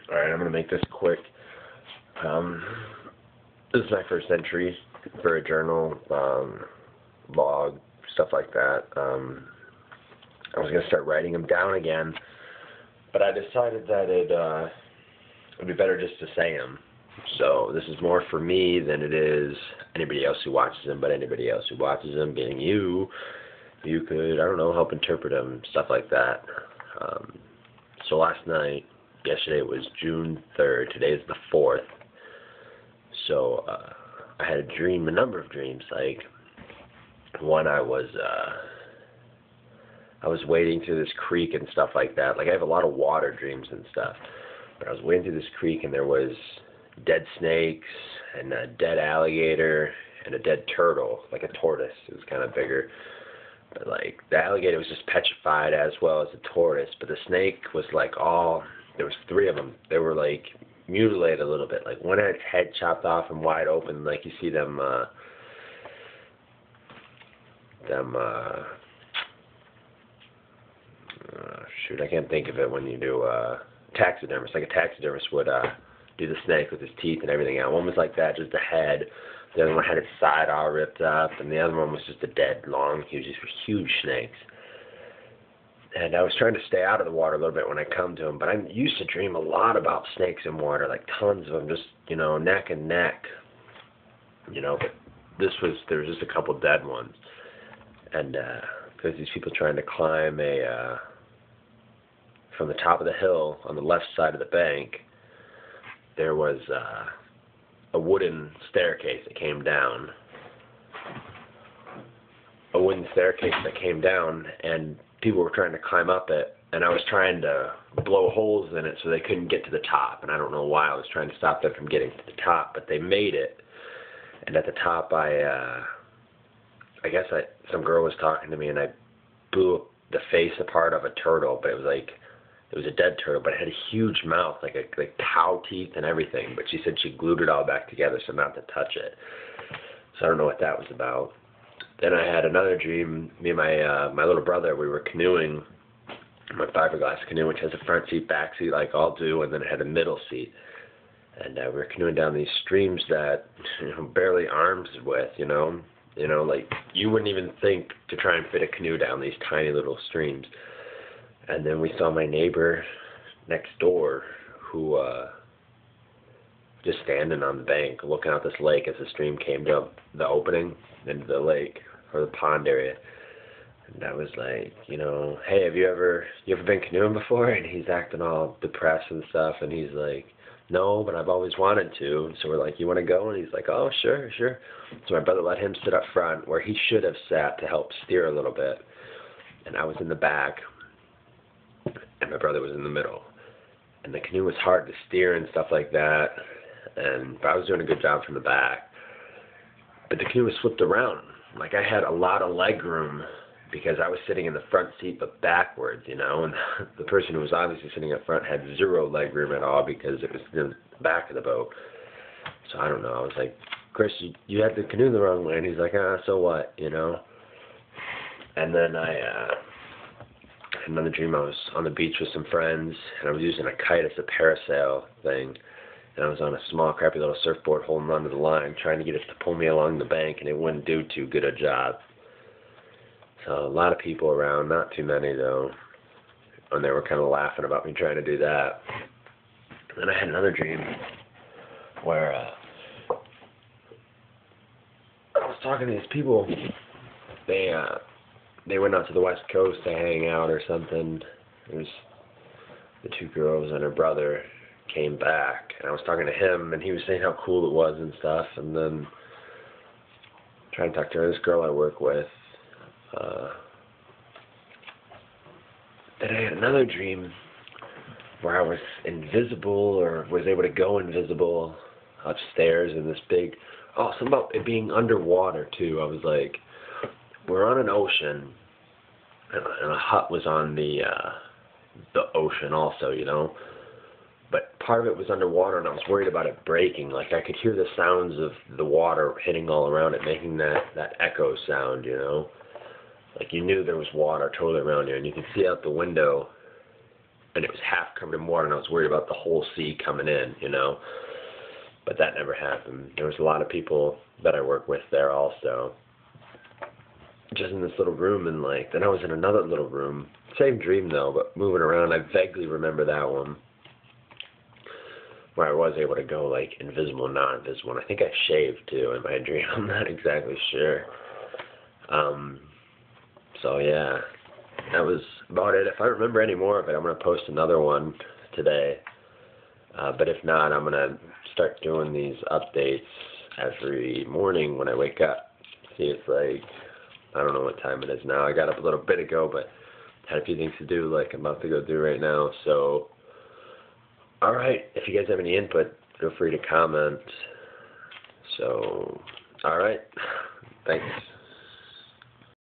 Alright, I'm going to make this quick. Um, this is my first entry for a journal, log, stuff like that. I was going to start writing them down again, but I decided that it'd be better just to say them. So this is more for me than it is anybody else who watches them, but anybody else who watches them, being you could, I don't know, help interpret them, stuff like that. So last night, yesterday was June 3rd, today is the 4th, so I had a number of dreams. Like, one, I was wading through this creek and stuff like that. Like, I have a lot of water dreams and stuff, but I was wading through this creek and there was dead snakes and a dead alligator and a dead turtle, like a tortoise. It was kind of bigger. But, like, the alligator was just petrified as well as the tortoise. But the snake was, like, there was 3 of them. They were, like, mutilated a little bit. Like, one had its head chopped off and wide open, like you see them, shoot, I can't think of it when you do, taxidermist. Like a taxidermist would, do the snake with his teeth and everything out. One was like that, just the head. The other one had its side all ripped up, and the other one was just a dead, long, huge snakes. And I was trying to stay out of the water a little bit when I come to them, but I used to dream a lot about snakes in water, like tons of them, just, neck and neck. But there was just a couple dead ones. And because these people trying to climb from the top of the hill on the left side of the bank, there was a wooden staircase that came down. And people were trying to climb up it, and I was trying to blow holes in it so they couldn't get to the top, and I don't know why I was trying to stop them from getting to the top, but they made it. And at the top, some girl was talking to me, and I blew the face apart of a turtle, but it was a dead turtle, but it had a huge mouth, like cow teeth and everything. But she said she glued it all back together so not to touch it. So I don't know what that was about. Then I had another dream. Me and my little brother, we were canoeing, my fiberglass canoe, which has a front seat, back seat, like all do, and then it had a middle seat. And we were canoeing down these streams that barely arms width, like you wouldn't even think to try and fit a canoe down these tiny little streams. And then we saw my neighbor next door who just standing on the bank looking out this lake as the stream came to the opening into the lake or the pond area. And I was like, hey, have you ever been canoeing before? And he's acting all depressed and stuff, and he's like, no, but I've always wanted to. So we're like, you want to go? And he's like, oh, sure. So my brother let him sit up front where he should have sat to help steer a little bit. And I was in the back, and my brother was in the middle. And the canoe was hard to steer and stuff like that, but I was doing a good job from the back. But the canoe was flipped around. Like, I had a lot of leg room because I was sitting in the front seat but backwards, and the person who was obviously sitting up front had 0 leg room at all because it was in the back of the boat. So I don't know. I was like, Chris, you had the canoe the wrong way. And he's like, so what, And then I had another dream. I was on the beach with some friends, and I was using a kite as a parasail thing. And I was on a small, crappy little surfboard holding onto the line, trying to get it to pull me along the bank, and it wouldn't do too good a job. So a lot of people around, not too many though, and they were kind of laughing about me trying to do that. And then I had another dream where I was talking to these people. They went out to the West Coast to hang out or something. It was the 2 girls and her brother came back, and I was talking to him, and he was saying how cool it was and stuff, and then trying to talk to this girl I work with. Then I had another dream where I was invisible, or was able to go invisible upstairs in this big, something about it being underwater too. I was like, we're on an ocean, and a hut was on the ocean also, but part of it was underwater, and I was worried about it breaking. Like, I could hear the sounds of the water hitting all around it, making that echo sound, Like, you knew there was water totally around you, and you could see out the window and it was half covered in water, and I was worried about the whole sea coming in, you know. But that never happened. There was a lot of people that I work with there also. Just in this little room, and like, then I was in another little room. Same dream though, but moving around. I vaguely remember that one, where I was able to go like invisible, non-invisible. And I think I shaved too in my dream. I'm not exactly sure. So yeah, that was about it. If I remember any more of it, I'm gonna post another one today. But if not, I'm gonna start doing these updates every morning when I wake up. See, it's like, I don't know what time it is now. I got up a little bit ago, but had a few things to do, like I'm about to go do right now. So, alright, if you guys have any input, feel free to comment. So, alright, thanks.